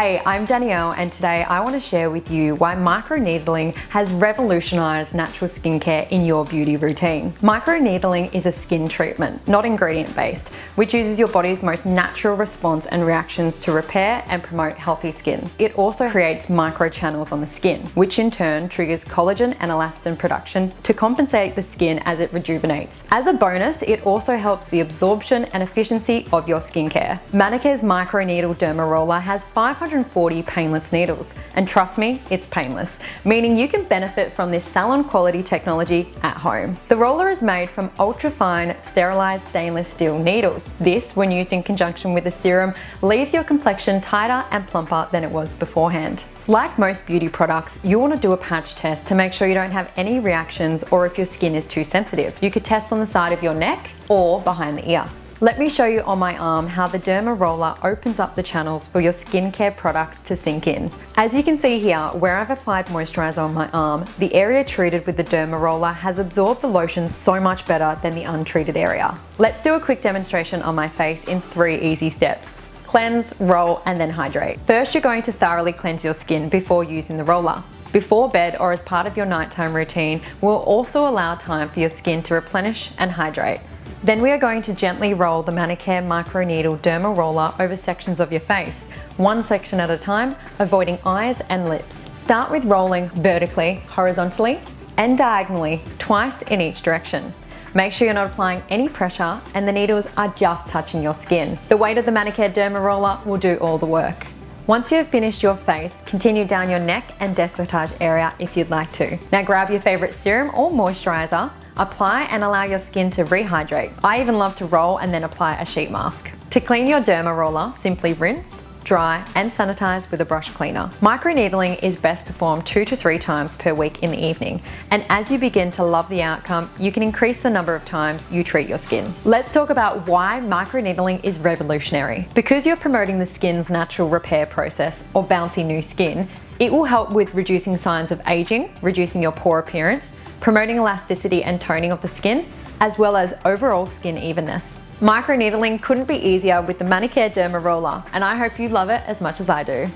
Hey, I'm Danielle and today I want to share with you why microneedling has revolutionized natural skincare in your beauty routine. Microneedling is a skin treatment, not ingredient based, which uses your body's most natural response and reactions to repair and promote healthy skin. It also creates microchannels on the skin, which in turn triggers collagen and elastin production to compensate the skin as it rejuvenates. As a bonus, it also helps the absorption and efficiency of your skincare. Manicare's Microneedle Derma Roller has 540 painless needles, and trust me, it's painless, meaning you can benefit from this salon quality technology at home. The roller is made from ultra-fine sterilized stainless steel needles. This, when used in conjunction with a serum, leaves your complexion tighter and plumper than it was beforehand. Like most beauty products, you want to do a patch test to make sure you don't have any reactions or if your skin is too sensitive. You could test on the side of your neck or behind the ear. Let me show you on my arm how the Derma Roller opens up the channels for your skincare products to sink in. As you can see here, where I've applied moisturizer on my arm, the area treated with the Derma Roller has absorbed the lotion so much better than the untreated area. Let's do a quick demonstration on my face in 3 easy steps. Cleanse, roll, and then hydrate. First, you're going to thoroughly cleanse your skin before using the roller. Before bed or as part of your nighttime routine will also allow time for your skin to replenish and hydrate. Then we are going to gently roll the Manicare Microneedle Derma Roller over sections of your face, one section at a time, avoiding eyes and lips. Start with rolling vertically, horizontally, and diagonally, twice in each direction. Make sure you're not applying any pressure and the needles are just touching your skin. The weight of the Manicare Derma Roller will do all the work. Once you have finished your face, continue down your neck and décolletage area if you'd like to. Now grab your favorite serum or moisturizer, apply and allow your skin to rehydrate. I even love to roll and then apply a sheet mask. To clean your Derma Roller, simply rinse, dry and sanitize with a brush cleaner. Microneedling is best performed 2 to 3 times per week in the evening, and as you begin to love the outcome, you can increase the number of times you treat your skin. Let's talk about why microneedling is revolutionary. Because you're promoting the skin's natural repair process or bouncy new skin, it will help with reducing signs of aging, reducing your pore appearance, promoting elasticity and toning of the skin, as well as overall skin evenness. Microneedling couldn't be easier with the Manicare Derma Roller, and I hope you love it as much as I do.